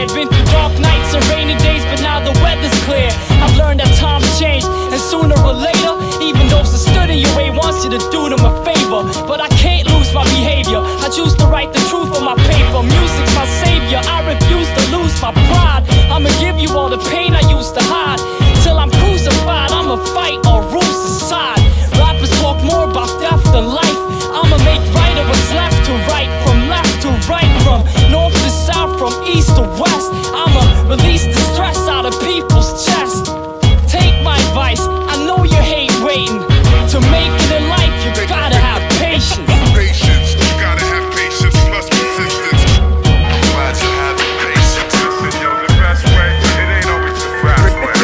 scared. Been through dark nights and rainy days, but now the weather's clear. I've learned that times change, and sooner or later, even those that stood in your way wants you to do them a favor. But I can't lose my behavior. I choose to write the truth on my paper. Music's my savior. I refuse to lose my pride. I'ma give you all the pain I used to hide. Till I'm crucified, I'ma fight or rule society. Rappers talk more about death than life. I'ma make right of what's left to right, from left to right, from north to south, from east to west. I'ma release the stress out of people's chest. Take my advice, I know you hate waiting. To make it in life, you gotta have patience. Patience, you gotta have patience plus persistence. Glad you have the patience. Listen, yo, the best way, it ain't always the fast way.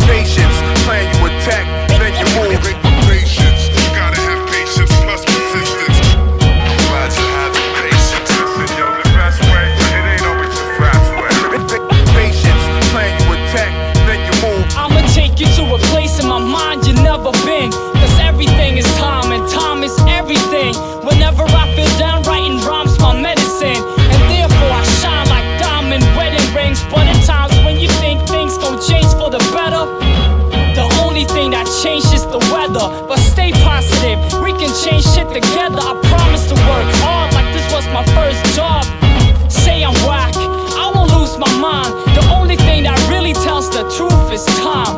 Patience, plan you attack, then you move. Patience, you gotta have patience plus persistence. Glad you have the patience. Listen, yo, the best way, it ain't always the fast way. Patience, plan you attack, then you move. I'ma take you to a place in my mind you've never been. Cause everything is time and time is everything. Whenever I feel down, writing rhymes my medicine. And therefore I shine like diamond wedding rings. But at times when you think things gon' change for the better, the only thing that changes the weather. But stay positive, we can change shit together. I promise to work hard like this was my first job. Say I'm whack, I won't lose my mind. The only thing that really tells the truth is time.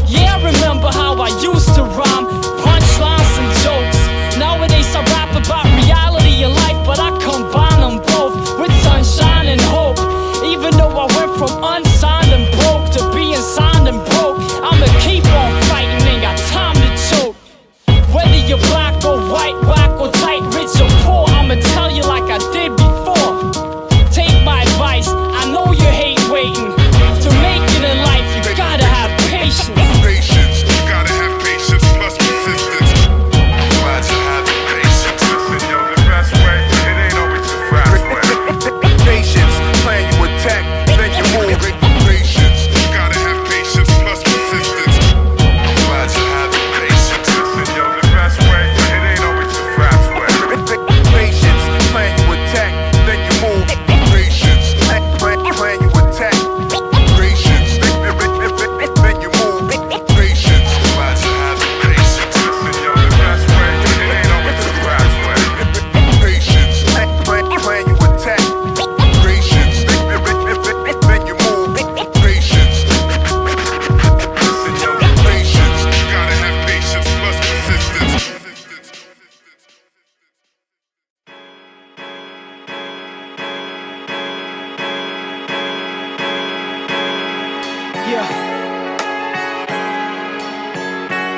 Yeah, I remember how I used to rhyme, punchlines and jokes. Nowadays I rap about reality in life, but I combine them both with sunshine and hope. Even though I went from unsigned and broke to being signed and broke, I'ma keep on fighting, ain't got time to choke. Whether you're black or white, whack or tight, rich or poor, I'ma tell you like I did before. Take my advice, I know you hate waiting. To make it in life, you gotta have patience. Patience, you gotta have patience plus persistence. Glad you have the patience. Listen, yo, the best way, it ain't always the fast way. Patience, plan you attack, then you move. Patience, you gotta have patience plus persistence. Glad you have the patience. Listen, yo, the best way, it ain't always the fast way. Patience, plan you attack, then you move. Patience, plan you attack. Patience, then you move. Patience, glad you have the patience. Listen, yo, the best way, it ain't always the fast way. Patience, plan you attack. Patience, then you move. Patience, listen, yo, patience, you gotta have patience plus persistence.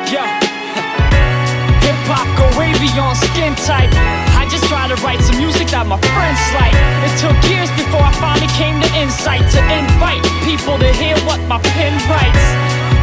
Yeah. Hip-hop go way beyond skin type. I just try to write some music that my friends like. It took years before I finally came to insight, to invite people to hear what my pen writes.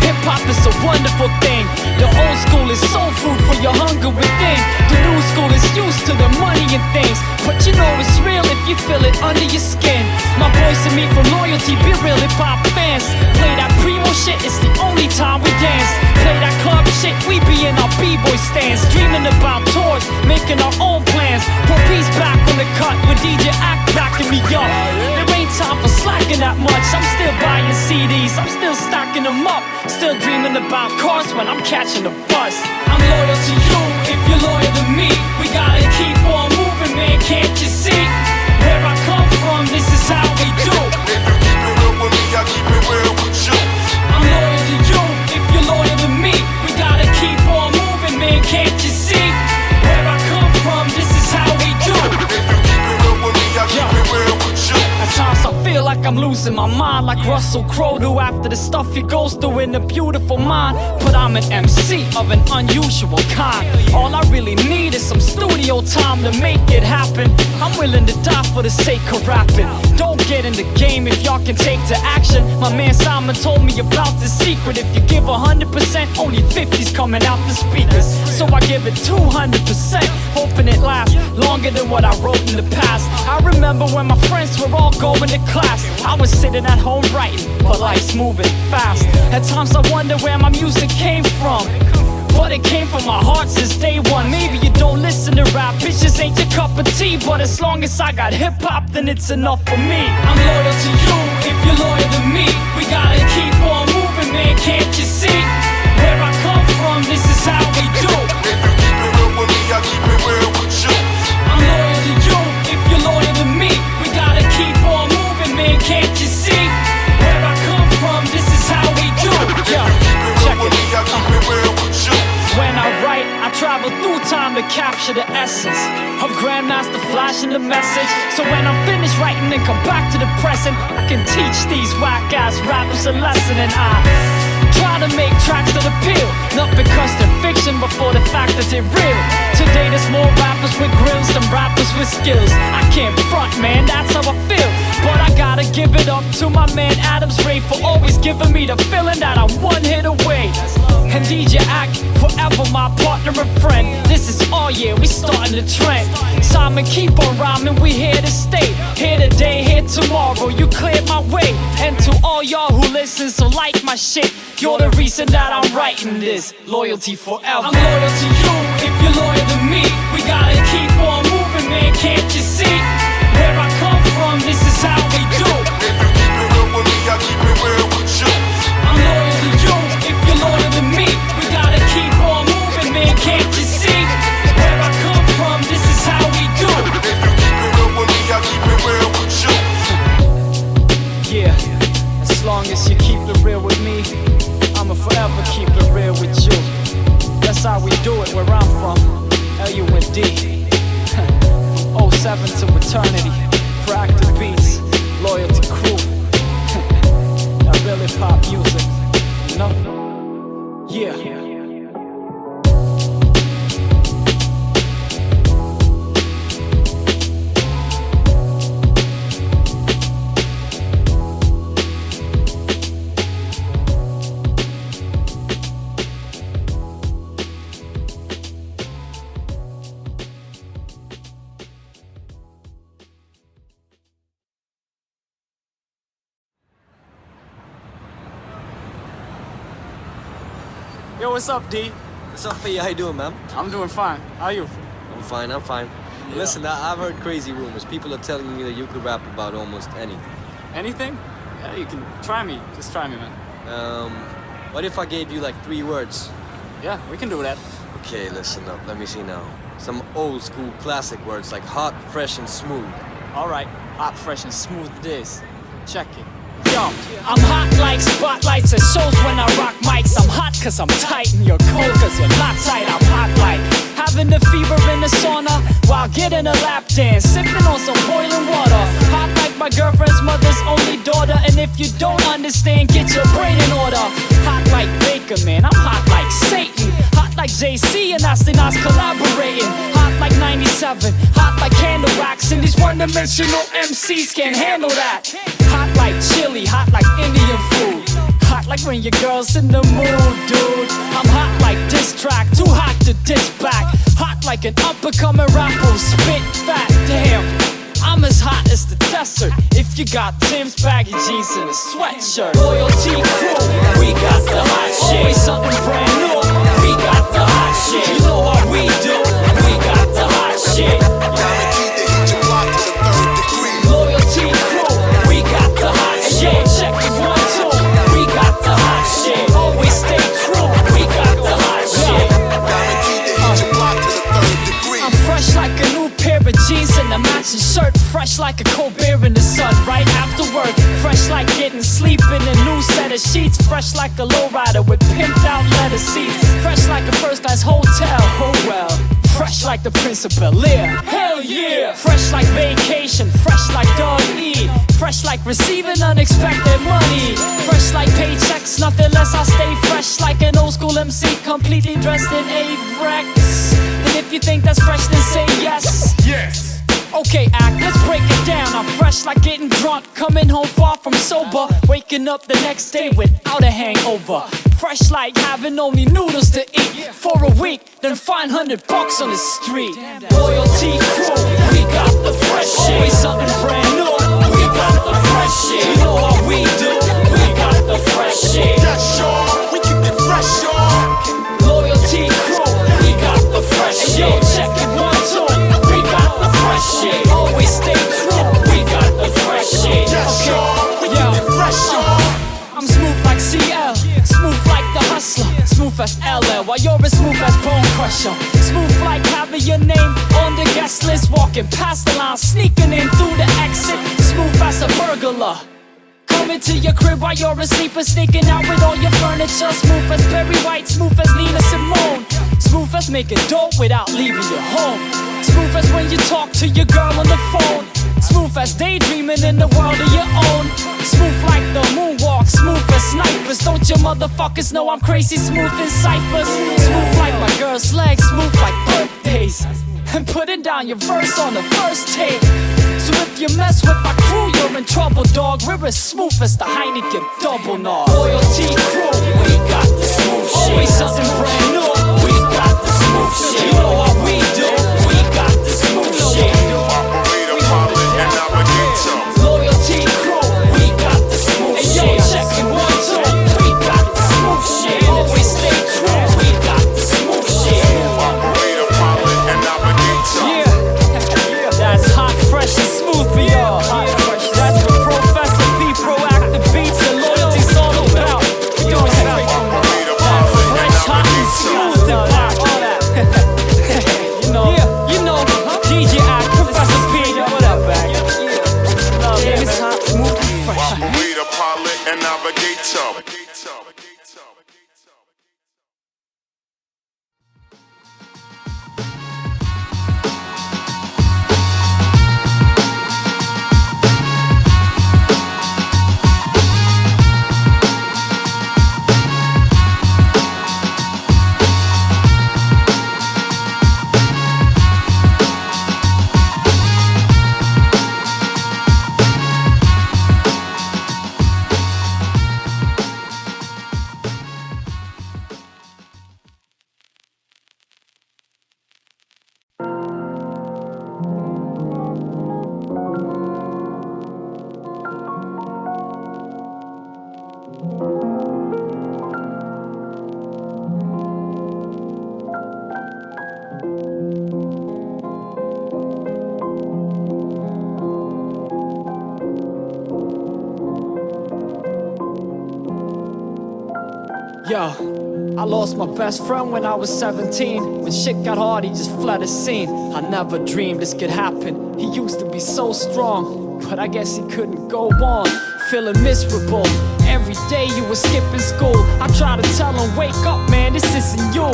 Hip-hop is a wonderful thing. The old school is soul food for your hunger within. The new school is used to the money and things, but you know it's real if you feel it under your skin. My boys and me from loyalty, be real hip-hop fans. Play that primo shit, it's the only time we dance. Play that club shit, we be in our b-boy stands. Dreaming about tours, making our own plans. Put peace back on the cut with DJ Act backing me up. There ain't time for slacking that much. I'm still buying CDs, I'm still stacking them up. Still dreaming about cars when I'm catching the bus. I'm loyal to you if you're loyal to me. We gotta keep on moving, man, can't you see? Where I come from, this is how we do. If you keep it real with me, I keep it real with you. I'm loyal to you if you're loyal to me. We gotta keep on moving, man, can't you see? Where I come from, this is how we do. If you keep it real with me, I keep it real with you. At times I feel like I'm losing my mind, like Russell Crowe do after the stuff he goes through in a beautiful mind. But I'm an MC of an unusual kind. All I really need is some studio time to make it happen. I'm willing to die for the sake of rapping. Don't get in the game if y'all can take to action. My man Simon told me about the secret. If you give 100%, only 50's coming out the speakers. So I give it 200%, hoping it lasts longer than what I wrote in the past. I remember when my friends were all going to class. I was sitting at home writing, but life's moving fast. At times I wonder where my music came from, but it came from my heart since day one. Maybe you don't listen to rap, it just ain't your cup of tea. But as long as I got hip-hop, then it's enough for me. I'm loyal to you than me. We gotta keep on moving, man, can't you see? Where I come from, this is how we do. If you keep it real with me, I keep it real with you. I'm loyal to you, if you're loyal to me. We gotta keep on moving, man, can't you see? Where I come from, this is how we do. Yo, check it. I keep it real with you. When I write, I travel through time to capture the essence of Grandmaster flashing the message. So when I'm finished writing and come back to the present, I can teach these whack-ass rappers a lesson. And I try to make tracks that appeal, not because they're fiction, but for the fact that they're real. Today there's more rappers with grills than rappers with skills. I can't front, man, that's how I feel. But I gotta give it up to my man Adam's Ray for always giving me the feeling that I'm one hit away. And DJ Act, forever my partner and friend. This is all year, we starting the trend. Simon, keep on rhyming, we here to stay. Here today, here tomorrow, you cleared my way. And to all y'all who listen, so like my shit. You're the reason that I'm writing this. Loyalty forever. I'm loyal to you, if you're loyal to me. We gotta keep on moving, man, can't you see? Where I come from, this is how we do. If you keep it real with me, I keep it real with you. I'm loyal to you, if you're loyal to me. We gotta keep on moving, man, can't you see? Where I come from, this is how we do. If you keep it real with me, I keep it real with you. Yeah, as long as you keep it real with me, I'ma forever keep it real with you. That's how we do it where I'm from, LUND. From 07 to eternity, practice beats, loyalty crew. That really pop music, you know? Yeah. Yo, what's up, D? What's up, P? How you doing, man? I'm doing fine. How you? I'm fine. Yeah. Listen, I've heard crazy rumors. People are telling me that you could rap about almost anything. Anything? Yeah, you can try me. Just try me, man. What if I gave you like 3 words? Yeah, we can do that. Okay, listen up. Let me see now. Some old school classic words like hot, fresh, and smooth. Alright, hot, fresh, and smooth it is. Check it. Yo, I'm hot like spotlights at shows when I rock mics. I'm hot cause I'm tight and you're cold cause you're not tight. I'm hot like having the fever in the sauna while getting a lap dance, sipping on some boiling water. Hot like my girlfriend's mother's only daughter. And if you don't understand, get your brain in order. Hot like Baker, man, I'm hot like Satan. Hot like JC and astronauts collaborating. Hot like 97, hot like candle wax. And these one-dimensional MCs can't handle that. Hot like chili, hot like Indian food. Hot like when your girl's in the mood, dude. I'm hot like this track, too hot to diss back. Hot like an up-and-coming rapper who spit fat. Damn, I'm as hot as the desert. If you got Tim's baggy jeans and a sweatshirt. Loyalty crew, we got the hot shit. Always something brand new, we got the hot shit. You know what we do, we got the hot shit. Guaranteed to hit your block to the 3rd degree. Loyalty crew, we got the hot shit. Check it 1, 2, we got the hot shit. Always stay true, we got the hot shit. Guaranteed to hit your block to the 3rd degree. I'm fresh like a new pair of jeans and a matching shirt. Fresh like a cold beer in the sun right after work. Fresh like getting sleep in a new set of sheets. Fresh like a lowrider with pimped out leather seats. Fresh like a first class hotel, oh well. Fresh like the Prince of Bel-Air, hell yeah. Fresh like vacation, fresh like Dog E. Fresh like receiving unexpected money. Fresh like paychecks, nothing less, I stay fresh like an old school MC, completely dressed in Avrex. And if you think that's fresh, then say yes. Yes. Okay, Act, let's break it down. I'm fresh like getting drunk, coming home far from sober. Waking up the next day without a hangover. Fresh like having only noodles to eat for a week, then find $100 on the street. Loyalty crew, we got the fresh shit. Always something brand new, we got the fresh shit. You know what we do, we got the fresh shit. Yes, y'all. We keep it fresh, y'all. Loyalty crew, we got the fresh shit. Check it 1, 2, we got the fresh shit. Always stay true, we got the fresh shit. Yes, y'all. We Okay, keep it fresh, y'all. while you're as smooth as bone crusher. Smooth like having your name on the guest list, walking past the line, sneaking in through the exit. Smooth as a burglar, coming to your crib while you're asleep and sneaking out with all your furniture. Smooth as Barry White, smooth as Nina Simone. Smooth as making dope without leaving your home. Smooth as when you talk to your girl on the phone. Smooth as daydreaming in the world of your own. Smooth like the moonwalk, smooth as snipers. Don't you motherfuckers know I'm crazy smooth in ciphers? Smooth like my girl's legs, smooth like birthdays. And putting down your verse on the first tape. So if you mess with my crew, you're in trouble, dog. We're as smooth as the Heineken double nog. Loyalty crew, we got the smooth shit. Always something brand new, we got the smooth shit. You know how we do, we got the smooth shit. Operator, pilot, and navigator. Loyalty crew, we got the smooth shit. Hey yo, check it 1, 2, we got the smooth shit. Always stay true, we got the smooth shit. Operator, pilot, and navigator. Yeah, that's hot, fresh, and smooth for y'all. That's what Professor P, proactive beats and loyalty's all about. We gon' straight from that fresh, hot, and smooth and pop, all that. You know, DJ Act, Professor P, what up, back? Yeah, it's hot, smooth, and fresh. Operator, pilot, and navigator. Yo, I lost my best friend when I was 17. When shit got hard, he just fled the scene. I never dreamed this could happen. He used to be so strong, but I guess he couldn't go on. Feeling miserable, every day you were skipping school. I tried to tell him, wake up man, this isn't you.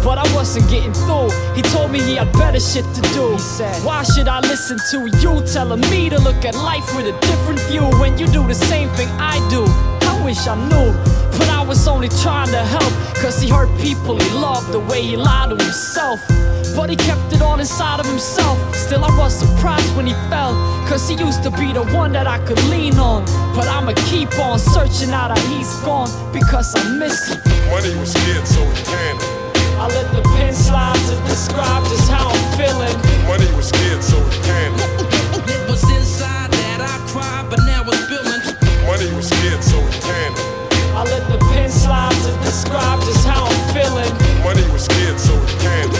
But I wasn't getting through. He told me he had better shit to do. He said, why should I listen to you telling me to look at life with a different view when you do the same thing I do? I wish I knew, but I was only trying to help. Cause he hurt people he loved the way he lied to himself. But he kept it all inside of himself. Still I was surprised when he fell, cause he used to be the one that I could lean on. But I'ma keep on searching now that he's gone, because I miss him. Money was scared, so he panicked. I let the pen slide to describe just how I'm feeling. Money was scared, so he panicked. It was inside that I cried, but now it's spilling. Money was scared, so he panicked. I let the pen slide to describe just how I'm feeling. Money was scared, so he panicked.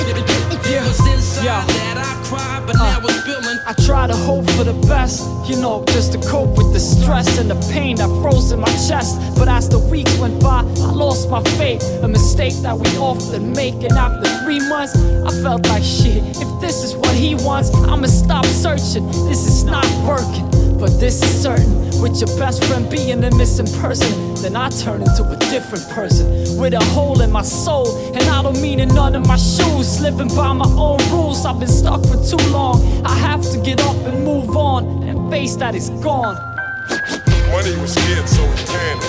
It was inside that I cried, but now it's spilling. I try to hope for the best, you know, just to cope with the stress and the pain that froze in my chest. But as the weeks went by, I lost my faith, a mistake that we often make. And after 3 months, I felt like shit. If this is what he wants, I'ma stop searching. This is not working, but this is certain. With your best friend being a missing person, then I turn into a different person, with a hole in my soul. And I don't mean in none of my shoes, living by my own rules. I've been stuck for too long. I have to get up and move on, and face that it's gone. Money was scared, so he panicked.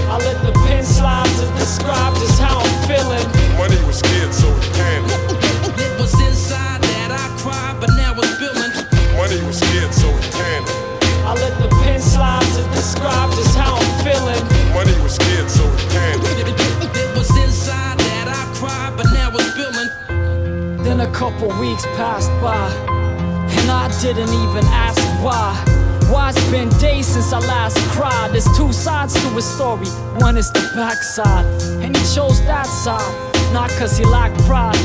I let the pen slide to describe just how I'm feeling. Money was scared, so he panicked. It was inside that I cried, but now it's spilling. Money was scared, so he panicked. I let the pen slide to describe just how I'm feeling. Money was scared, so he panicked. It was inside that I cried, but now it's spilling. Then a couple weeks passed by, and I didn't even ask why. Why it's been days since I last cried. There's 2 sides to a story, one is the backside, and he chose that side, not cause he lacked pride.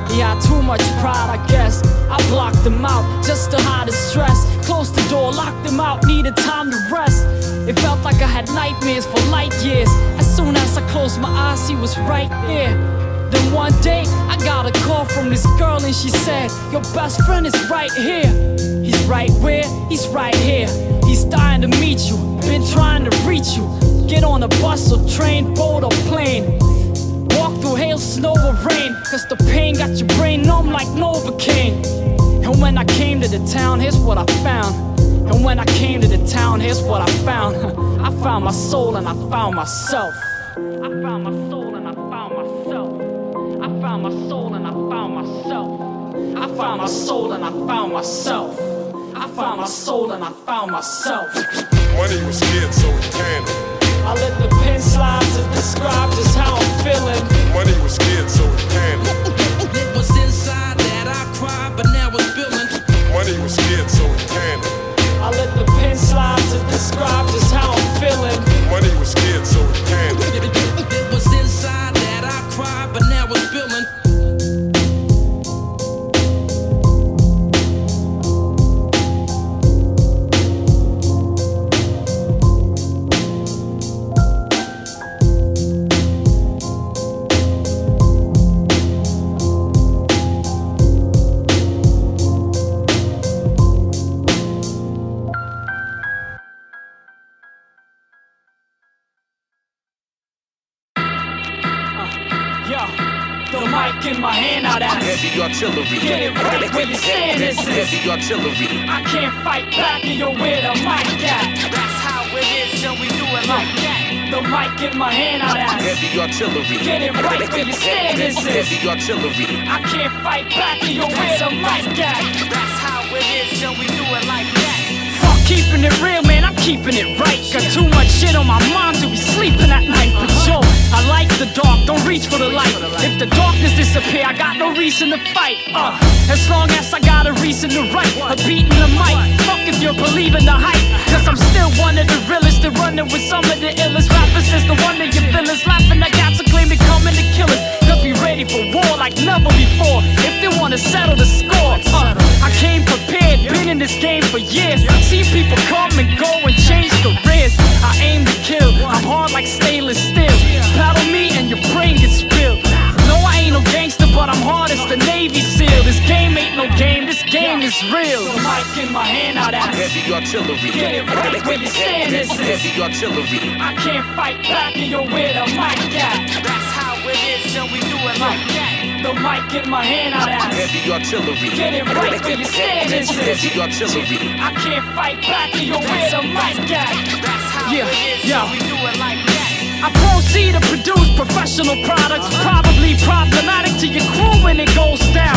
He had too much pride, I guess. I blocked him out just to hide his stress. Closed the door, locked him out, needed time to rest. It felt like I had nightmares for light years. As soon as I closed my eyes, he was right there. Then one day, I got a call from this girl and she said, your best friend is right here. He's right where? He's right here. He's dying to meet you, been trying to reach you. Get on a bus or train, boat or plane. Walk through hail, snow or rain, cause the pain got your brain numb like Novocaine. And when I came to the town, here's what I found. And when I came to the town, here's what I found. I found my soul and I found myself. I found my soul and I found myself. I found my soul and I found myself. I found my soul and I found myself. I found my soul and I found myself. Money was scared, so he panicked. I let the pen slide to describe just how I'm feeling. Money was scared, so he panicked. It was inside that I cried, but now it's spilling. Money was scared, so he panicked. I let the pen slide to describe just how I'm feeling. Money was scared, so he panicked. It was inside that I cried, but now it's spilling. The mic in my hand, now that's heavy artillery. Get it right where you stand, this is Heavy artillery. I can't fight back and you're where the mic at. That's how it is, so we do it like that. The mic in my hand, now that's Heavy artillery. Get it right where you stand, this is Heavy artillery. I can't fight back and you're where the mic at. That's how it is, so we do it like that. Fuck keeping it real, man, I'm keeping it right. Got too much shit on my mind to be sleeping at night. But yo, I like the dark, don't reach for the light. If the darkness disappear, I got no reason to fight. As long as I got a reason to write, a beat in the mic. Fuck if you're believing the hype, cause I'm still one of the realest. And running with some of the illest rappers is the one that your villains laughing at cats who claim they coming to kill us. Cause we ready for war like never before. If they wanna settle the score, I came prepared, been in this game for years. Seen people come and go and change careers. I aim to kill, I'm hard like stainless steel. Battle me and your brain gets spilled. No, I ain't no gangster, but I'm hard as the Navy SEAL. This game ain't no game, this game is real. The mic in my hand, now that's Heavy artillery. Get it right where you stand, this is Heavy artillery. I can't fight back and you're where the mic at. That's how it is, so we do it like that. The mic in my hand, now that's Heavy artillery. Get it right where you stand, this is Heavy artillery. I can't fight back and you're where the mic at. That's how it is, so we do it like that. I proceed to produce professional products, probably problematic to your crew when it goes down.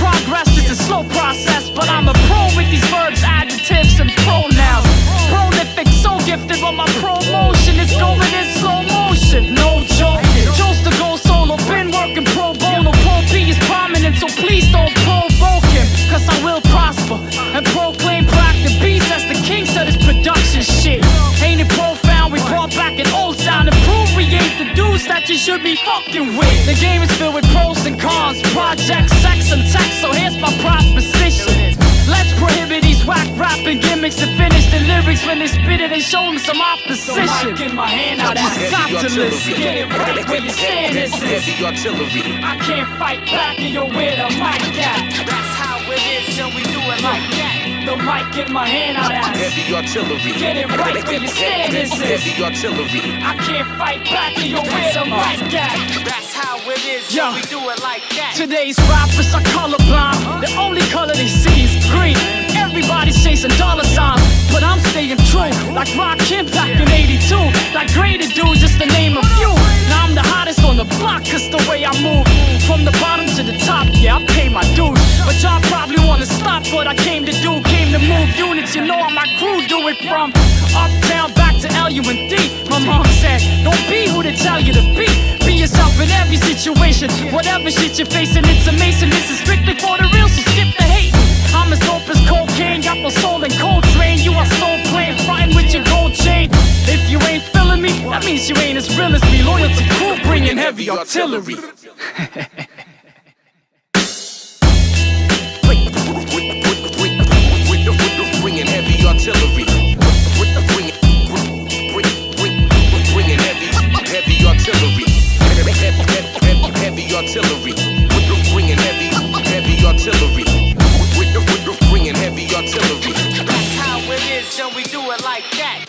Progress is a slow process, but I'm a pro with these verbs, adjectives, and pronouns. Prolific, so gifted, but my promotion is going in slow motion. No joke. Chose to go solo, been working pro bono. Pro P is prominent, so please don't provoke him, cause I will prosper and proclaim proactive beats as the king of this production shit. Ain't it profound? We brought back an old sound and prove we ain't the dudes that you should be fucking with. The game is filled with pros and cons, projects, sex and text, so here's my proposition. Let's prohibit these whack rapping gimmicks and finish the lyrics when they spit it and show them some opposition. The mic in my hand, now that's got to listen. Get it right where you stand, this is Heavy artillery. I can't fight back and you're where the mic at. That's how it is, so we do it like that. The mic in my hand, now that's Heavy artillery. Get it right where you stand, this is Heavy artillery. I can't fight back and you're where the mic at. That's how it is, Yo. so we do it like that. Today's rappers are colorblind. The only color they see is green. Everybody's chasing dollar signs, but I'm staying true. Like Rakim back in 82. Like graded dudes, just to name a few. Now I'm the hottest on the block, cause the way I move. From the bottom to the top, yeah, I pay my dues. But y'all probably wanna stop what I came to do. Came to move units, you know how my crew do it. From uptown back to LUND. My mom said, don't be who they tell you to be. Be yourself in every situation. Whatever shit you're facing, it's amazing. This is strictly for the real, so skip the hating. I'm as dope as cocaine, got my soul in cold train. You are so plain, frontin' with your gold chain. If you ain't feeling me, that means you ain't as real as me. Loyalty crew bringing heavy artillery. Bringing heavy artillery. Bringing heavy artillery. Heavy artillery. We're bringing heavy artillery. We're bringing heavy artillery. That's how it is, and we do it like that.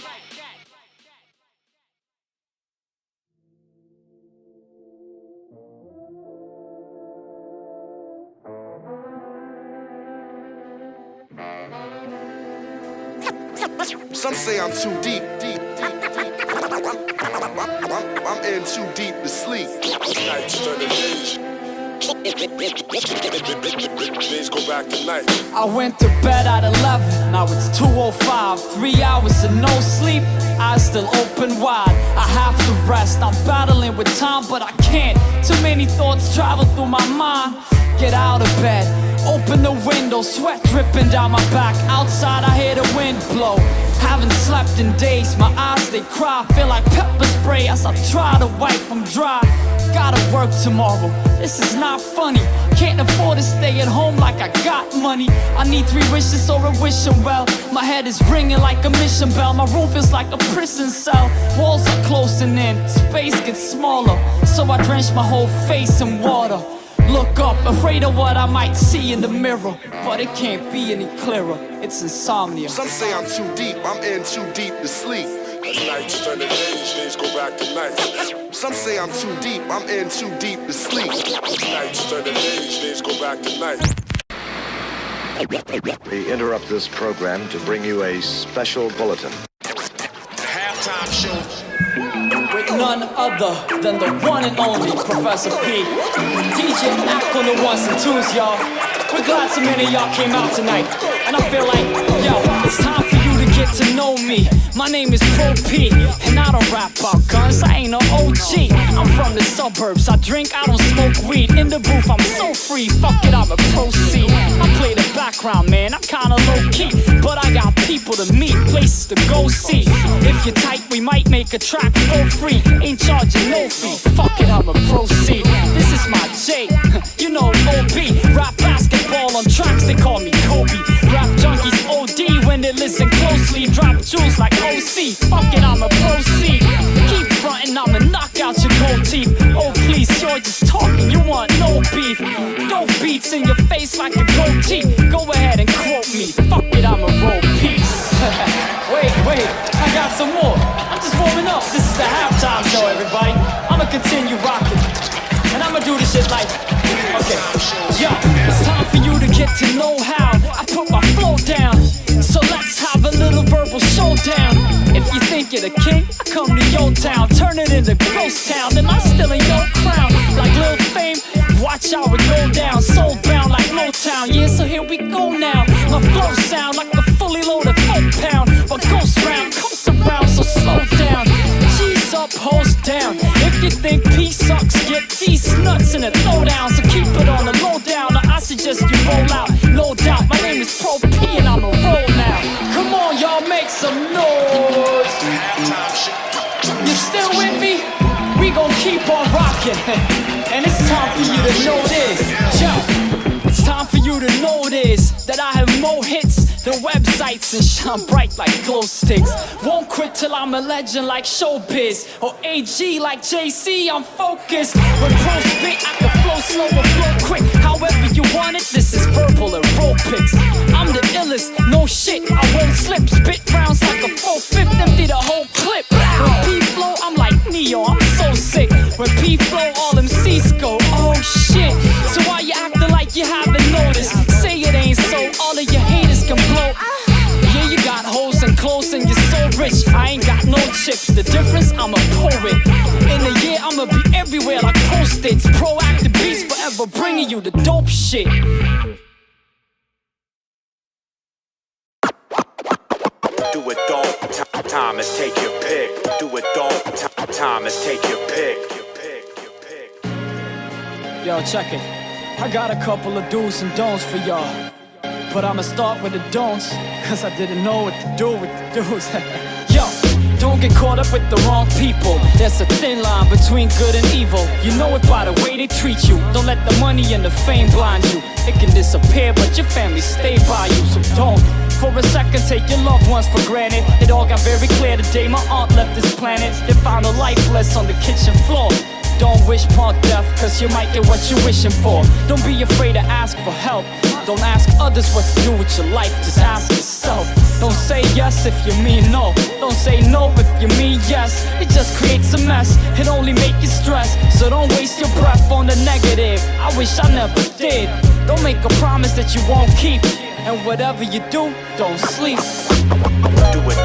Some say I'm too deep. I'm in too deep to sleep. Nights turn to days. Days go back to night. I went to bed at 11, now it's 2:05. 3 hours and no sleep, eyes still open wide. I have to rest, I'm battling with time, but I can't. Too many thoughts travel through my mind. Get out of bed, open the window, sweat dripping down my back. Outside I hear the wind blow. Haven't slept in days, my eyes they cry. Feel like pepper spray as I try to wipe them dry. Gotta work tomorrow, this is not funny. Can't afford to stay at home like I got money. I need 3 wishes or a wishing well. My head is ringing like a mission bell. My room feels like a prison cell. Walls are closing in, space gets smaller. So I drench my whole face in water. Look up, afraid of what I might see in the mirror. But it can't be any clearer, it's insomnia. Some say I'm too deep, I'm in too deep to sleep. As nights turn to days, days go back to nights. Some say I'm too deep, I'm in too deep to sleep. As nights turn to days, days go back to nights. We interrupt this program to bring you a special bulletin. The halftime show. With none other than the one and only Professor P. DJ Ack on the ones and twos, y'all. We're glad so many of y'all came out tonight. And I feel like, yo, it's time for you to get to know me. My name is Pro P, and I don't rap about guns, I ain't no OG. I'm from the suburbs, I drink, I don't smoke weed. In the booth, I'm so free, fuck it, I'ma proceed. I play the background, man, I'm kinda low-key. But I got people to meet, places to go see. If you're tight, we might make a track for free. Ain't charging no fee, fuck it, I'ma proceed. This is my J, you know OB. Rap basketball on tracks, they call me Kobe. Rap junkies OD when they listen closely. Drop jewels like OC, fuck it, I'ma proceed. Keep frontin', I'ma knock out your gold teeth. Oh please, you're just talking, you want no beef. Dope beats in your face like a goatee. Go ahead and quote me, fuck it, I'ma roll peace. Wait, I got some more. I'm just warming up, this is the halftime show, everybody. I'ma continue rocking, and I'ma do this shit like, okay, yo, it's time for you to get to know how I put my flow down. So let's have a little verbal showdown. If you think you're the king, I come to your town. Turn it into ghost town, and I'm still in your crown. Like Lil Fame, watch how it go down. Soul bound like Motown, yeah, so here we go now. My flow sound like a fully loaded 4-pound. But ghost round comes around, so slow down. G's up, hoes down. If you think peace sucks, get these nuts in a throwdown. So keep it on the low down, or I suggest you roll out. No doubt, my name is Pro P and I'ma roll now. Come on, y'all, make some noise. You still with me? We gon' keep on rocking. And it's time for you to know this. Yo, it's time for you to know this. That I have more hits than websites and shine bright like glow sticks. Won't quit till I'm a legend like Showbiz or AG like JC, I'm focused. When pro spit, I can flow slow or flow quick. However you want it, this is verbal and role pics. I'm the illest, no shit, I won't slip. Spit rounds like a 4/5, empty the whole clip. When P flow, I'm like Neo, I'm so sick. When P flow, all them C's go, oh shit. So why you acting like you haven't noticed? Say it ain't so, all of your haters can blow. Yeah, you got hoes and clothes and you're so rich. I ain't got no chips, the difference, I'm a poet. In a year, I'ma be everywhere like Post-its. Proactive beats forever bringing you the dope shit. Do it don't time and take your pick. Do it don't time and take your pick. Yo, check it. I got a couple of do's and don'ts for y'all. But I'ma start with the don'ts, cause I didn't know what to do with the do's. Yo, don't get caught up with the wrong people. There's a thin line between good and evil. You know it by the way they treat you. Don't let the money and the fame blind you. It can disappear, but your family stay by you. So don't for a second take your loved ones for granted. It all got very clear the day my aunt left this planet. They found her lifeless on the kitchen floor. Don't wish upon death, cause you might get what you're wishing for. Don't be afraid to ask for help. Don't ask others what to do with your life, just ask yourself. Don't say yes if you mean no. Don't say no if you mean yes. It just creates a mess, it only make you stress. So don't waste your breath on the negative. I wish I never did. Don't make a promise that you won't keep. And whatever you do, don't sleep. Do it,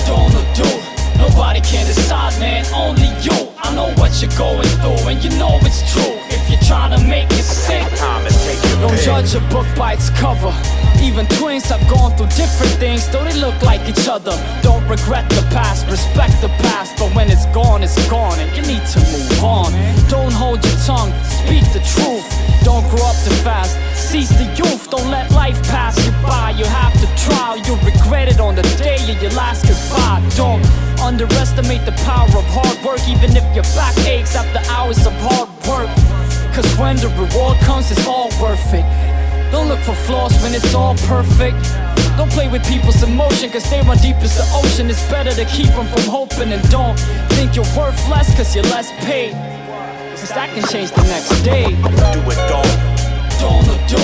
Don't do. Nobody can decide, man, only you. I know what you're going through, and you know it's true. If you're trying to make it sick, time and take your don't pick. judge a book by its cover. Even twins have gone through different things, though they look like each other. Don't regret the past, respect the past. But when it's gone, and you need to move on. Don't hold your tongue, speak the truth. Don't grow up too fast, seize the youth. Don't let life pass you by. You have to try, you'll regret it on the day of your last goodbye. Don't underestimate the power of hard work, even if your back aches after hours of hard work. Cause when the reward comes, it's all worth it. Don't look for flaws when it's all perfect. Don't play with people's emotion, cause they run deep as the ocean. It's better to keep them from hoping. And don't think you're worth less cause you're less paid, cause that can change the next day. Do it, Don't do.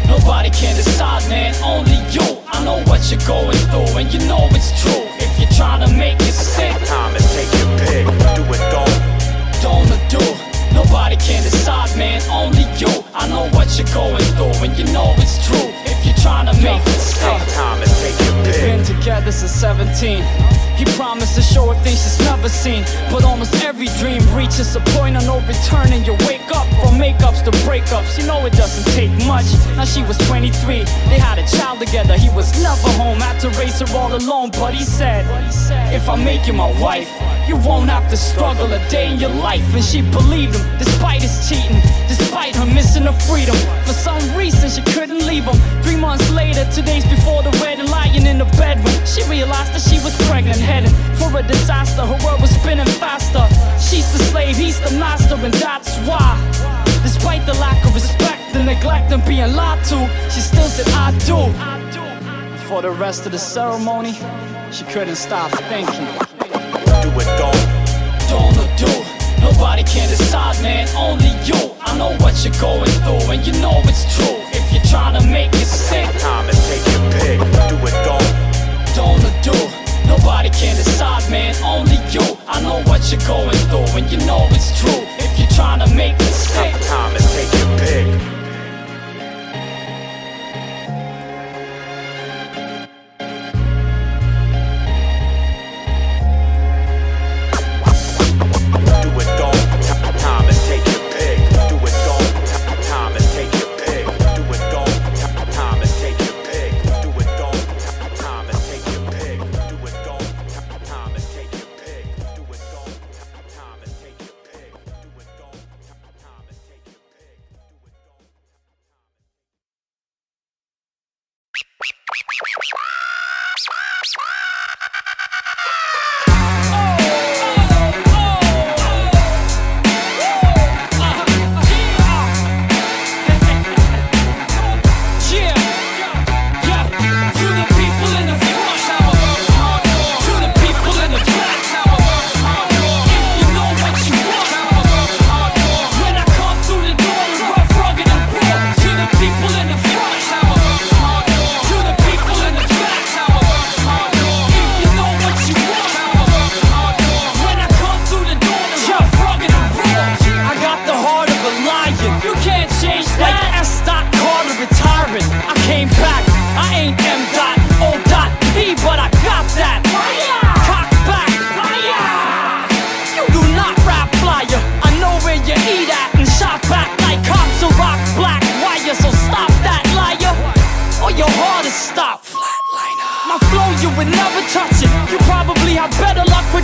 Nobody can decide, man, only you. I know what you're going through, and you know it's true. If you're trying to make it sick, time and take your pick. Do it, don't do. Nobody can decide, man, only you. I know what you're going through, and you know it's true. If you're trying to make it stick, time and take your they've been pick. together since 17. He promised to show her things she's never seen. But almost every dream reaches a point of no return, and you wake up from makeups to breakups. You know it doesn't take much. Now she was 23, they had a child together. He was never home, had to raise her all alone. But he said, if I make you my wife, you won't have to struggle a day in your life. And she believed him, despite his cheating, despite her missing her freedom. For some reason she couldn't leave him. 3 months later, 2 days before the wedding, lying in the bedroom, she realized that she was pregnant, heading for a disaster. Her world was spinning faster. She's the slave, he's the master, and that's why, despite the lack of respect, the neglect, and being lied to, she still said I do. For the rest of the ceremony, she couldn't stop thinking. Do it, Don't do. Nobody can decide, man, only you. I know what you're going through, and you know it's true. If you're trying to make it sick, time and take your pick. Do it, don't do. Nobody can decide, man, only you. I know what you're going through, and you know it's true. If you're trying to make it stick, time and take your pick.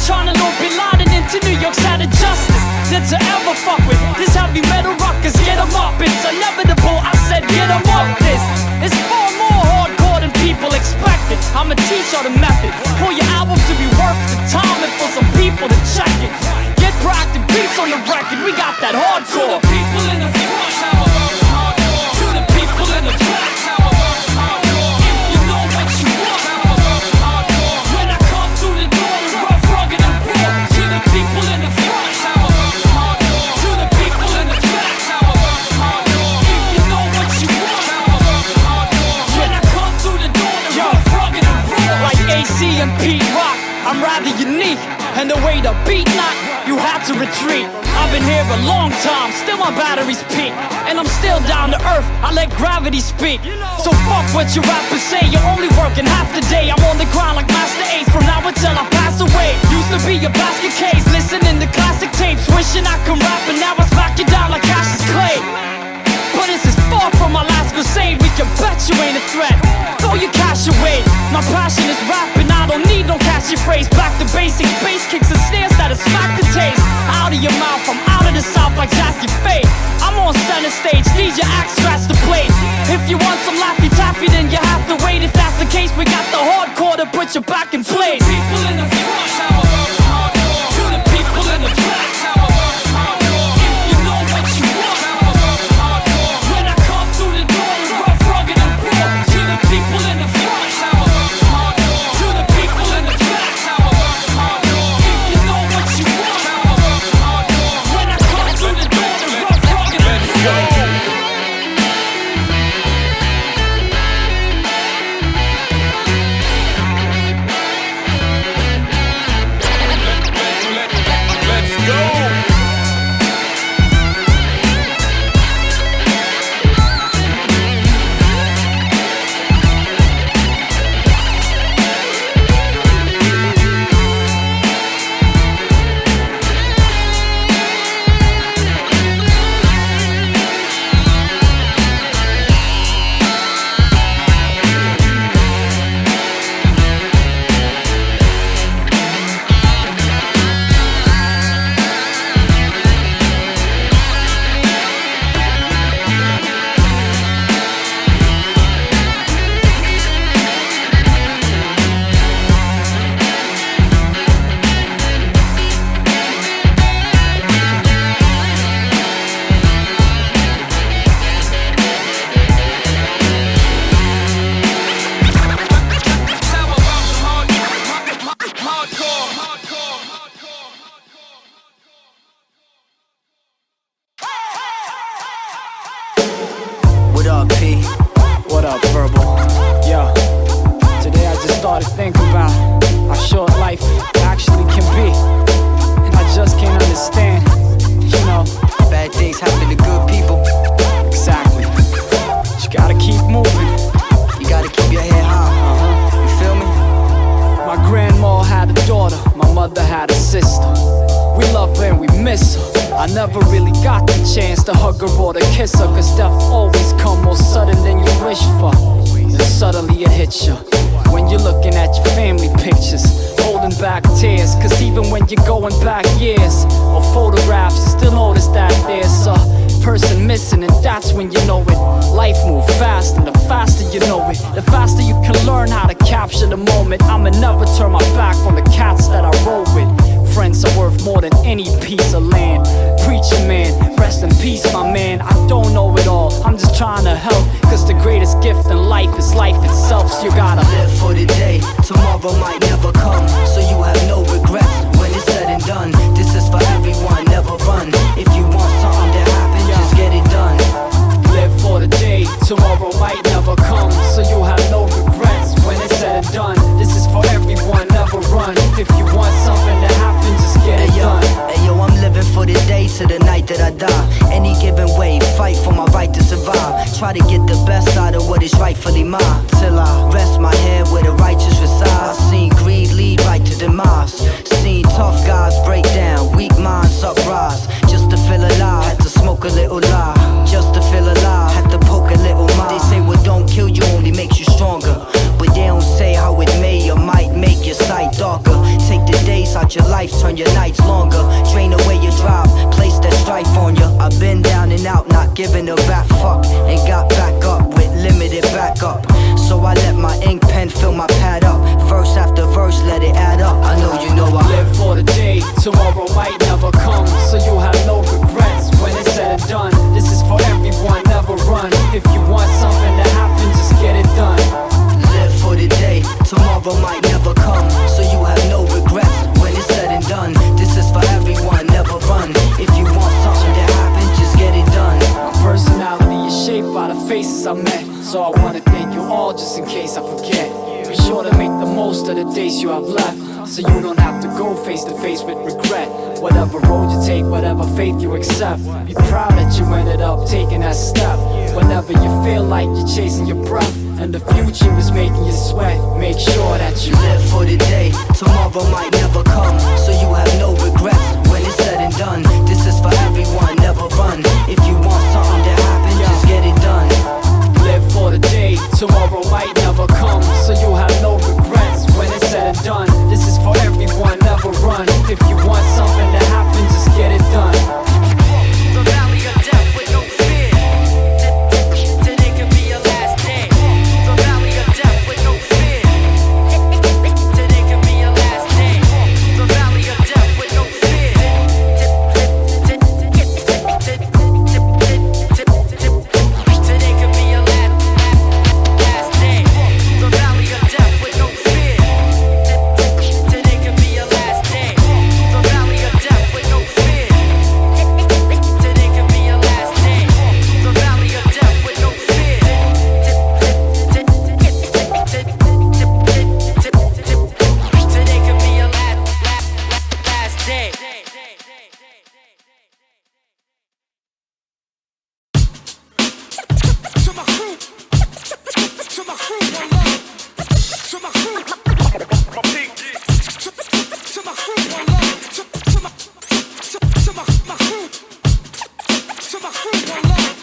Trying to loop Bin Laden into New York's out of justice than to ever fuck with this heavy metal rockers. Get them up, it's inevitable. I said get them up. This is far more hardcore than people expected. I'ma teach y'all the method for your album to be worth the time and for some people to check it. Get proactive beats on the record. We got that hardcore. To the people in the front, to the people in the back. If you know what you want, when I come through the door, the rough, rugged, and raw. To the people in the front, me and Pete rock, I'm rather unique. And the way the beat knock, you had to retreat. I've been here a long time, still my batteries peak. And I'm still down to earth, I let gravity speak. So fuck what your rappers say, you're only working half the day. I'm on the grind like Master Ace from now until I pass away. Used to be a basket case, listening to classic tapes, wishing I could rap, and now I smack you down like Cassius Clay. But this is far from my last crusade, we can bet you ain't a threat. Throw your cash away, my passion is rapping, I don't need no catchy phrase. Back to basics, bass kicks and snares that'll smack the taste. Out of your mouth, I'm out of the south like Jazzy Faye. I'm on center stage, DJ axe scratch the plate. If you want some Laffy Taffy, then you have to wait. If that's the case, we got the hardcore to put you back in place. To the people in the front, how about some hardcore? To the people in the back, how about some hardcore? If you know what you want, how about some hardcore? When I come through the door, it's rough, rugged and raw. To the people in the front, how about some hardcore? To the people in the back, how about some hardcore? If you know what you want, how about some hardcore? When I come through the door, it's rough, rugged and raw. What up, P? What up, Verbal? Yo, today I just started thinking about how short life actually can be. And I just can't understand, you know. Bad things happen to good people. Exactly. But you gotta keep moving. You gotta keep your head high. You feel me? My grandma had a daughter, my mother had a sister. We love her and we miss her. I never really got the chance to hug her or to kiss her, cause death always come more sudden than you wish for. And suddenly it hits you when you're looking at your family pictures, holding back tears, cause even when you're going back years or photographs, you still notice that there's a person missing, and that's when you know it. Life moves fast, and the faster you know it, the faster you can learn how to capture the moment. I'ma never turn my back on the cats that I roll with. Friends are worth more than any piece of land. Preacher man, rest in peace my man. I don't know it all, I'm just trying to help, cause the greatest gift in life is life itself. So you gotta live for the day, tomorrow might never come, so you have no regrets when it's said and done. This is for everyone, never run. If you want something to happen, just get it done. Live for the day, tomorrow might never come, so you have no regrets when it's said and done. This is for everyone, never run. If you want something to happen, just get it done. Hey yo, I'm living for the day to the night that I die. Any given way, fight for my right to survive. Try to get the best out of what is rightfully mine, till I rest my head where the righteous reside. Seen greed lead right to demise. Seen tough guys break down, weak minds uprise. Just to feel alive, had to smoke a little lie. Just to feel alive, had to poke a little mind. They say what don't kill you only makes you stronger, but they don't say how it may or might make your sight darker. Take the days out your life, turn your nights longer. Drain away your drive, place that strife on you. I've been down and out, not giving a rat fuck, and got back up with limited backup. So I let my ink pen fill my pad up. Verse after verse, let it add up. I know you know I live for the day, tomorrow might never come, so you have no regrets when it's said and done. This is for everyone, never run. If you want something to happen, just get it done. Live for the day, tomorrow might never come, so you have no regrets when it's said and done. This is for everyone, never run. If you want something to happen, just get it done. My personality is shaped by the faces I met, so I wanna thank you all just in case I forget. Be sure to make the most of the days you have left, so you don't have to go face to face with regret. Whatever road you take, whatever faith you accept, be proud that you ended up taking that step. Whenever you feel like you're chasing your breath and the future is making you sweat, make sure that you live for the day. Tomorrow might never come, so you have no regrets when it's said and done. This is for everyone, never run. If you want something to happen, just get it done. Live for the day, tomorrow might never come, so you have no regrets when it's said and done. This is for everyone, never run. If you want something to happen, just get it done. The valley of death with no fear. Today could be your last day. The valley of death with no fear. Today could be your last day. The valley of death with no fear. Today could be your last day. The valley of death with no fear. Today could be your last day. The valley of death with no fear. Today could be your last day. The valley of death with no fear. Today could be your last day. To my crew, one love. To my crew, My peak. to my crew, one love. To my crew, to my crew, one love.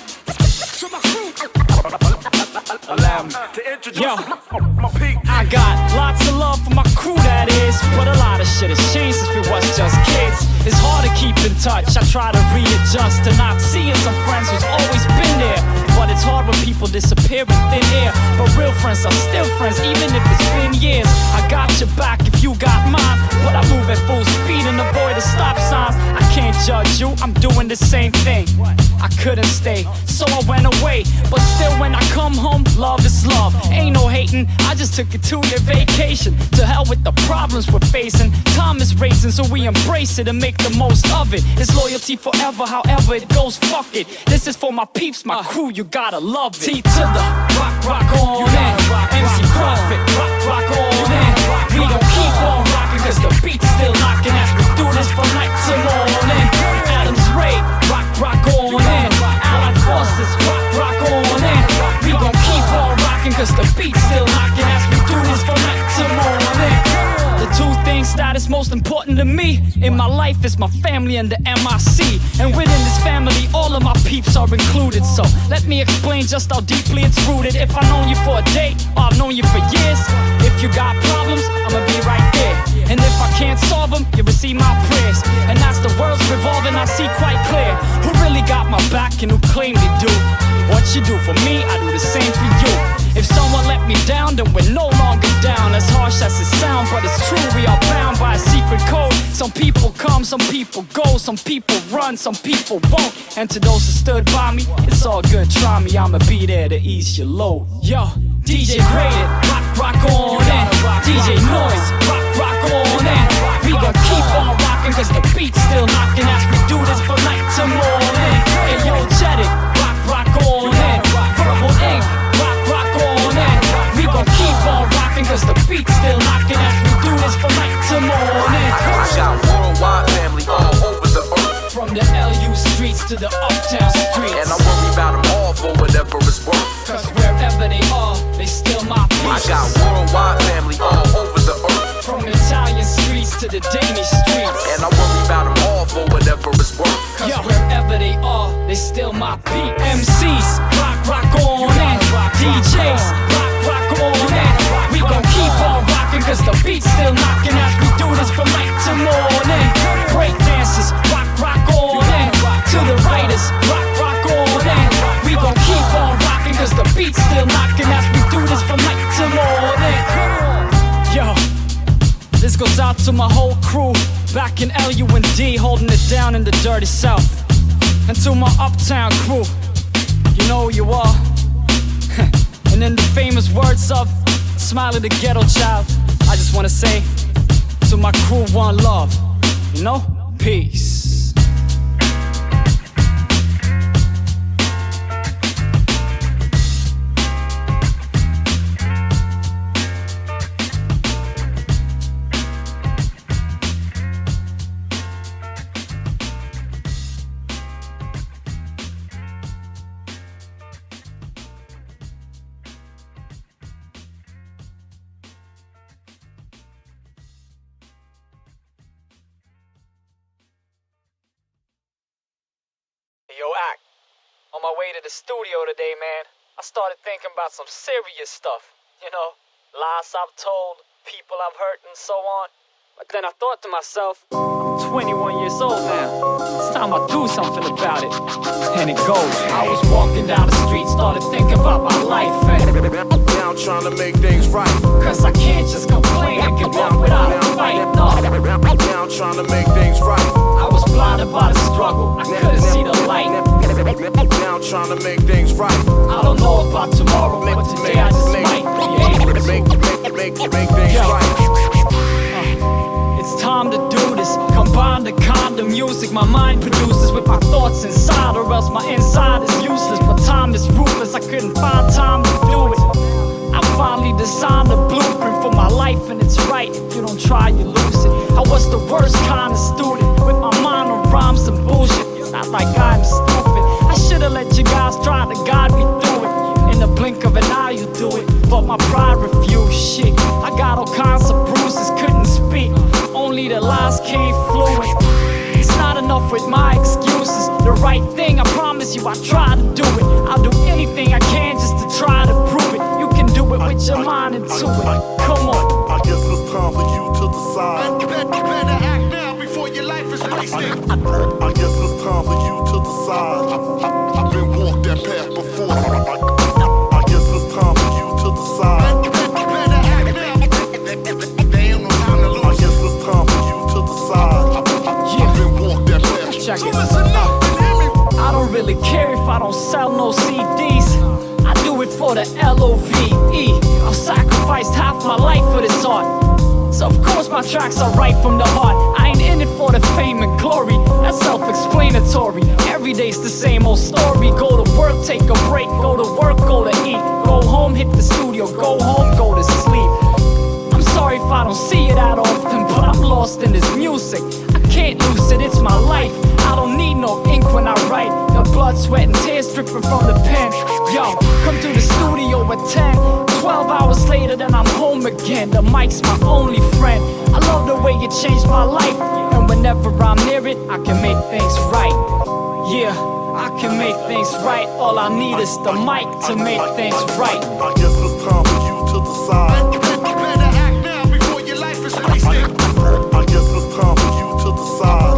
To my crew. Allow me to introduce Yo. my peak. I got lots of love for my crew, that is, but a lot of shit has changed since we was just kids. It's hard to keep in touch, I try to readjust to not seeing some friends who's always been there. But it's hard when people disappear in thin air. But real friends are still friends, even if it's been years. I got your back if you got mine, but I move at full speed and avoid the stop signs. I can't judge you, I'm doing the same thing. I couldn't stay, so I went away. But still when I come home, love is love. Ain't no hating, I just took a 2-year vacation. To hell with the problems we're facing. Time is racing, so we embrace it and make the most of it. It's loyalty forever, however it goes, fuck it. This is for my peeps, my crew, you gotta love it. T to the rock on in. MC Profit, rock on in. We gon' keep on rocking, cause the beat's still knocking as we do this from night to morning. Adams Ray, rock on in. Allied Forces, rock on in. We gon' keep on rocking, cause the beat's still knocking as we do this from night to morning. The two things that is most important to me in my life is my family and the MIC. And within this family, all of my peeps are included. So let me explain just how deeply it's rooted. If I've known you for a day, or I've known you for years, if you got problems, I'ma be right there. And if I can't solve them, you receive my prayers. And as the world's revolving, I see quite clear who really got my back and who claim they do. What you do for me, I do the same for you. If someone let me down, then we're no longer down. As harsh as it sounds, but it's true, we are bound by a secret code. Some people come, some people go, some people run, some people won't. And to those who stood by me, it's all good, try me, I'ma be there to ease your load. Yo, DJ Graded, rock on in. DJ Noise, rock on in. We gon' keep on rocking, cause the beat's still knocking as we do this from night to morning. Hey yo, Jetted, rock on in. Verbal Ink, rock on in. We gon' keep on rocking, cause the beat's still knocking as we do this from night to morning. I got worldwide family all over the earth. From the LU streets to the uptown streets. And I worry about them all for whatever it's worth. Cause wherever they are, they still my I peeps. got worldwide family all over the earth. From Italian streets to the Danish streets. And I worry about them all for whatever it's worth. Cause wherever they are, they still my peeps. MCs, rock on in. DJs, rock on in. We gon' keep on rocking, cause the beat's still knocking as we do this from night to morning. Break dancers, rock on in. To the writers, rock on in. We gon' keep on rocking, cause the beat's still knocking as we do this from night to morning. Yo, this goes out to my whole crew back in LUND, holding it down in the dirty south. And to my uptown crew, you know who you are. And in the famous words of Smiley the Ghetto Child, I just wanna say to my crew, one love, you know? Peace. Yo, Act, on my way to the studio today, man, I started thinking about some serious stuff. You know, lies I've told, people I've hurt, and so on. But then I thought to myself, I'm 21 years old now. It's time I do something about it. And it goes. I was walking down the street, started thinking about my life, and Now I'm trying to make things right. cause I can't just complain and give up without a fight, no. Now I'm trying to make things right. I was blinded by the struggle, I couldn't see the light. Now I'm trying to make things right. I don't know about tomorrow, but today I just might be able to. Make things right. It's time to do this. Combine the kind of music my mind produces with my thoughts inside, or else my inside is useless. But time is ruthless, I couldn't find time to do it. I finally designed a blueprint for my life, and it's right. If you don't try, you lose it. I was the worst kind of student, with my mind on rhymes and bullshit. It's not like I'm stupid. I should've let you guys try to guide me through it. In the blink of an eye you do it, but my pride refused. Shit, I got all kinds of bruises, couldn't speak. Only the lies came fluent. It's not enough with my excuses. The right thing, I promise you, I try to do it. I'll do anything I can just to try to prove it. You can do it with your mind into it. Come on. I guess it's time for you to decide. Better act now before your life is wasted. I guess it's time for you to decide. I've been walked that path before. I guess it's time for you to decide. Better act now. There ain't no time to I lose. guess it's time for you to decide. I've been walked that path. Check So it. listen up and hear me. I don't really care if I don't sell no CDs. I do it for the LOVE. I've sacrificed half my life for this art. So of course my tracks are right from the heart. I ain't in it for the fame and glory. That's self-explanatory. Every day's the same old story. Go to work, take a break. Go to work, go to eat. Go home, hit the studio. Go home, go to sleep. I'm sorry if I don't see it that often, but I'm lost in this music. I can't lose it, it's my life. I don't need no ink when I write. The blood, sweat, and tears dripping from the pen. Yo, come to the studio at 10. 12 hours later, then I'm home again. The mic's my only friend. I love the way it changed my life. And whenever I'm near it, I can make things right. Yeah, I can make things right. All I need is the mic to make things right. I guess it's time for you to decide. Better act now before your life is wasted. I guess it's time for you to decide.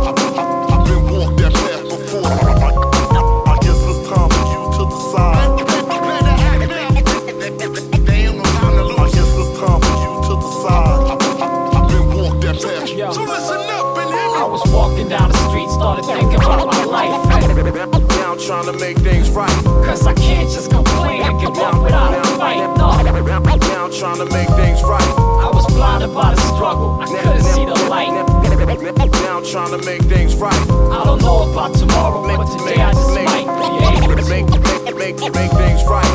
I've been walked that path before. I guess it's time for you to decide. Better act now. There ain't no time to I lose. guess it's time for you to decide. I've been walked that path. Yo. So listen up and hear me. I was walking down the street, started thinking about my life. Now I'm trying to make things right. Cause I can't just complain and give up without a fight, no. Now I'm trying to make things right. I was blinded by the struggle, I couldn't see the light. Now I'm trying to make things right. I don't know about tomorrow, but today I just might be able to. Make things right.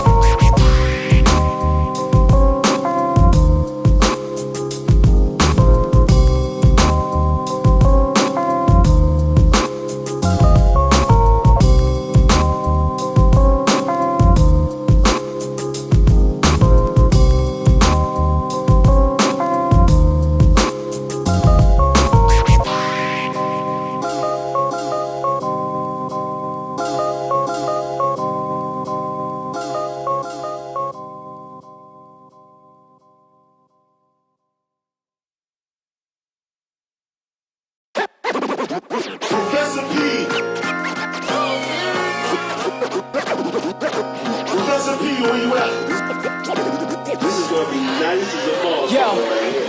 Professor P. Professor P, where you at? This is gonna be nice as a ball. Yo,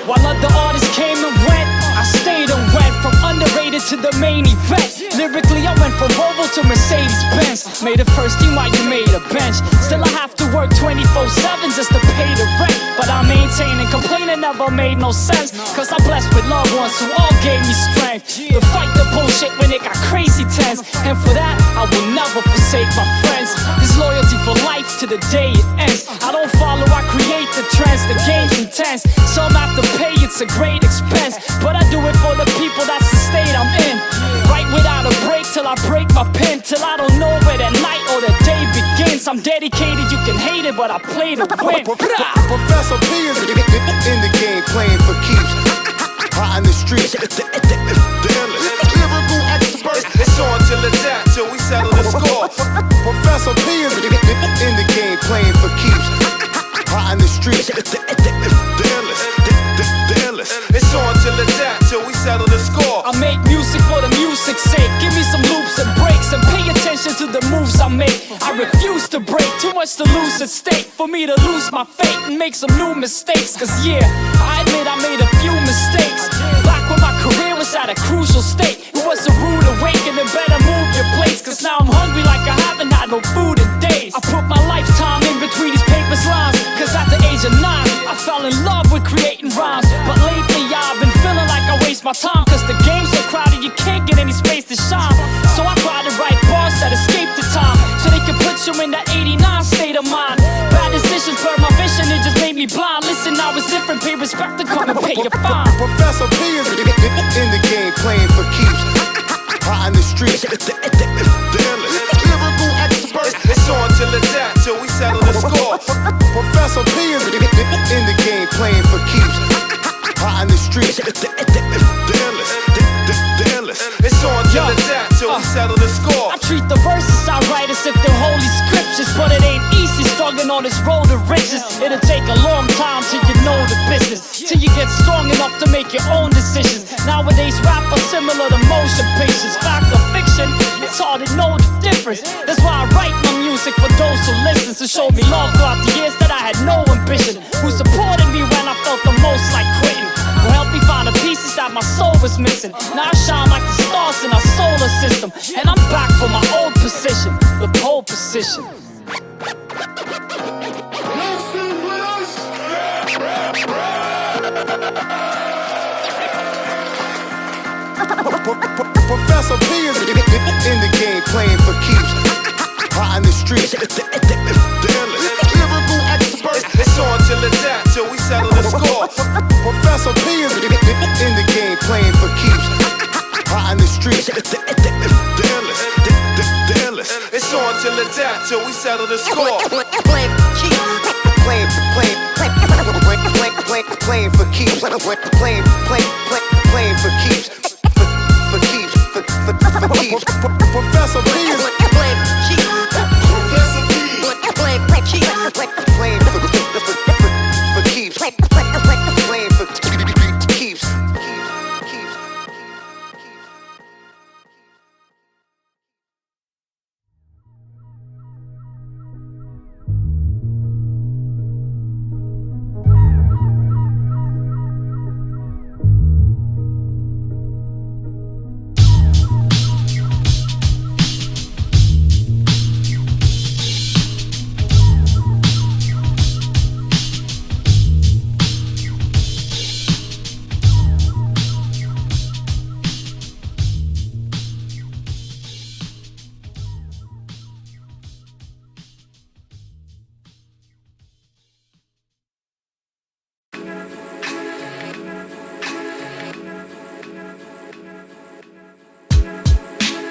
while other artists came and went, I stayed and went from underrated to the main event. Lyrically, I went from Volvo to Mercedes-Benz. Made it first team while you made a bench. Still, I have to work 24/7 just to pay the rent. But I maintain and complaining never made no sense. Cause I'm blessed with loved ones who all gave me strength to fight the bullshit when it got crazy tense. And for that, I will never forsake my friends. This loyalty for life to the day it ends. I don't follow, I create the trends. The game's intense. Some have to pay, it's a great expense. But I do it for the people, that's the state I'm in. Right without a break till I break my pen. Till I don't know where the night or the day begins. I'm dedicated, you can hate it, but I play to win. Professor P is in the game, playing for keeps. Hot in the streets. The illest. Lyrical expert. It's on till it's out till we settle the score. Professor P is in the game playing for keeps. Hot in the streets. The illest. It's on till it's out till we settle the score. I make music for the music's sake. Give me some loops and breaks and pay attention to the moves I make. I refuse to break, too much to lose at stake. For me to lose my fate and make some new mistakes. Cause yeah, I admit I made a few mistakes. Back when my career was at a crucial state. It was a rude awakening, better move your place. Cause now I'm hungry like I haven't had no food in days. I put my lifetime in between these papers lines. Cause at the age of 9, I fell in love with creating rhymes. But lately I've been feeling like I waste my time. Cause the game's so crowded you can't get any space to shine. So I try to write bars that escape the time, so they can put you in that 89 state of mind. Bad decisions blurred my vision, it just made me blind. Listen, now it's different, pay respect to come and pay your fine. Professor P is in the game playing for keeps. Hot in the streets. The illest. Lyrical expert. It's on till it's out till we settle the score. Professor P is in the game playing for keeps. Hot in the streets. The illest. It's on till it's out till we settle the score. I treat the verses I write as if they're holy scriptures, but it ain't easy struggling on this road to riches. It'll take a long time till you know the business, till you get strong enough to make your own decisions. Nowadays rap are similar to motion pictures. Fact or fiction, it's hard to know the difference. That's why I write my music for those who listen, to show me love throughout the years that I had no ambition, who supported me when I felt the most like quitting, who helped me find the pieces that my soul was missing. Now I shine like the stars in our solar system, and I'm back for my old position, the pole position. Professor P is in the game playing for keeps. Hot in the streets. The illest. Lyrical expert. It's on till it's out till we settle the score. Professor P is in the game playing for keeps. Hot in the streets. The illest. It's on till it's out till we settle the score. Playing for keeps. Playing for keeps. Playing for keeps. For keeps. Professor P is playing for keeps. Professor P playing for keeps. Playing for keeps. Playing for keeps.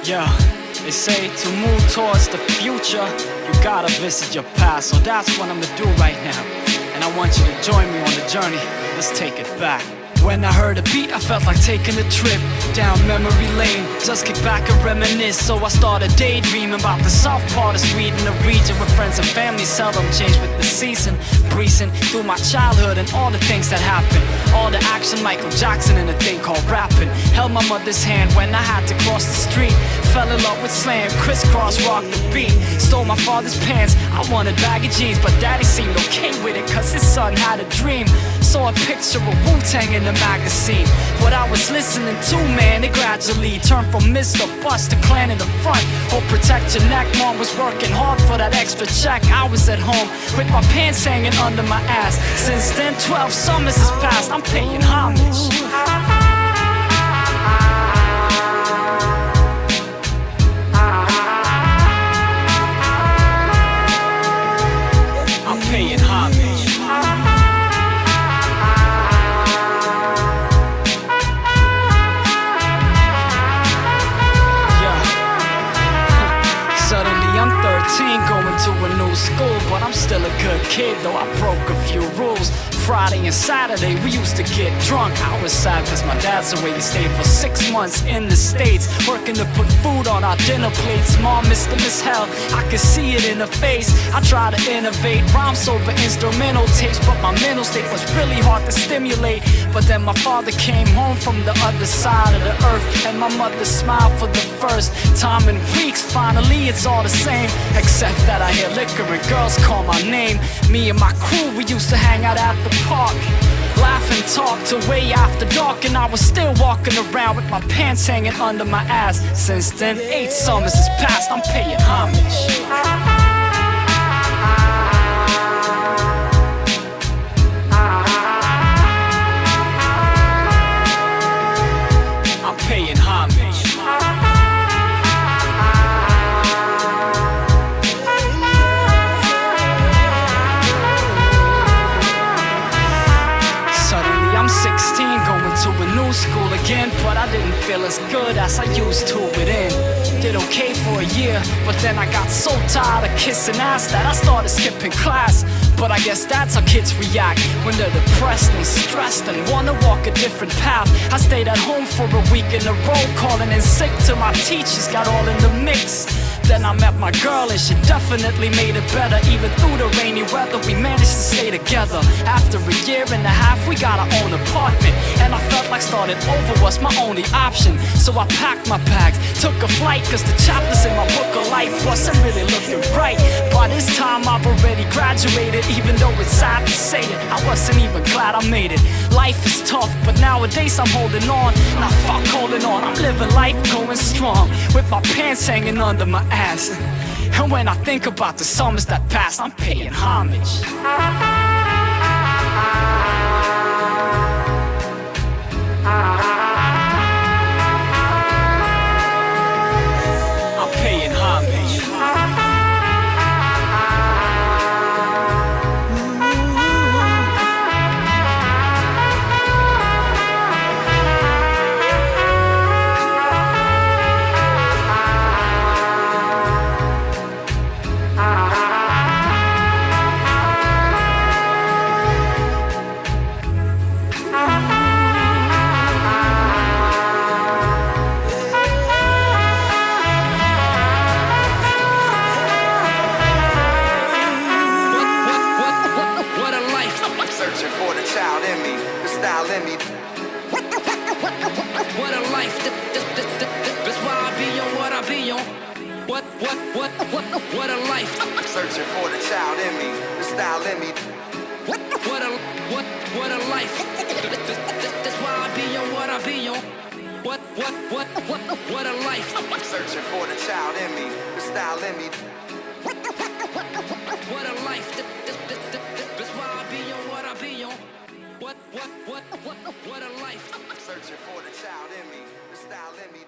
Yeah, they say to move towards the future, you gotta visit your past. So that's what I'm gonna do right now, and I want you to join me on the journey. Let's take it back. When I heard a beat, I felt like taking a trip down memory lane. Just kick back and reminisce. So I started daydreaming about the south part of Sweden, a region where friends and family seldom change with the season. Breezing through my childhood and all the things that happened. All the action, Michael Jackson and a thing called rapping. Held my mother's hand when I had to cross the street. Fell in love with slam, crisscross rocked the beat. Stole my father's pants, I wanted baggy jeans, but daddy seemed okay with it cause his son had a dream. Saw a picture of Wu-Tang in the magazine. What I was listening to, man, it gradually turned from Mr. Bust to Clan in the front. Oh, protect your neck, mom was working hard for that extra check. I was at home with my pants hanging under my ass. Since then, 12 summers has passed, I'm paying homage. I'm paying homage. I'm 13, going to a new school, but I'm still a good kid, though I broke a few rules. Friday and Saturday we used to get drunk. I was sad cause my dad's away. He stayed for 6 months in the States, working to put food on our dinner plates. Mom missed him as hell, I could see it in her face. I tried to innovate rhymes over instrumental tapes, but my mental state was really hard to stimulate. But then my father came home from the other side of the earth, and my mother smiled for the first time in weeks. Finally it's all the same, except that I hear liquor and girls call my name. Me and my crew, we used to hang out at the park, laugh and talk till way after dark, and I was still walking around with my pants hanging under my ass. Since then, 8 summers has passed, I'm paying homage. I'm paying homage. Suddenly I'm 16, going to a new school again, but I didn't feel as good as I used to within. Did okay for a year, but then I got so tired of kissing ass that I started skipping class. But I guess that's how kids react when they're depressed and stressed and wanna walk a different path. I stayed at home for a week in a row, calling in sick till my teachers got all in the mix. Then I met my girl and she definitely made it better. Even through the rainy weather we managed to stay together. After a year and a half we got our own apartment, and I felt like starting over was my only option. So I packed my bags, took a flight, cause the chapters in my book of life wasn't really looking right. By this time I've already graduated, even though it's sad to say it, I wasn't even glad I made it. Life is tough, but nowadays I'm holding on. Now fuck holding on, I'm living life going strong, with my pants hanging under my ass. And when I think about the summers that passed, I'm paying homage. I'm paying homage. Searching for the child in me, the style in me. What a life, that's why I be on what I be on. What a life. Searching for the child in me, the style in me. What a life. That's why I be on what I be on. What a life. Searching for the child in me, the style in me. What a life. That's why I be on what I be on. What a life. Searching for the child in me, the style in me.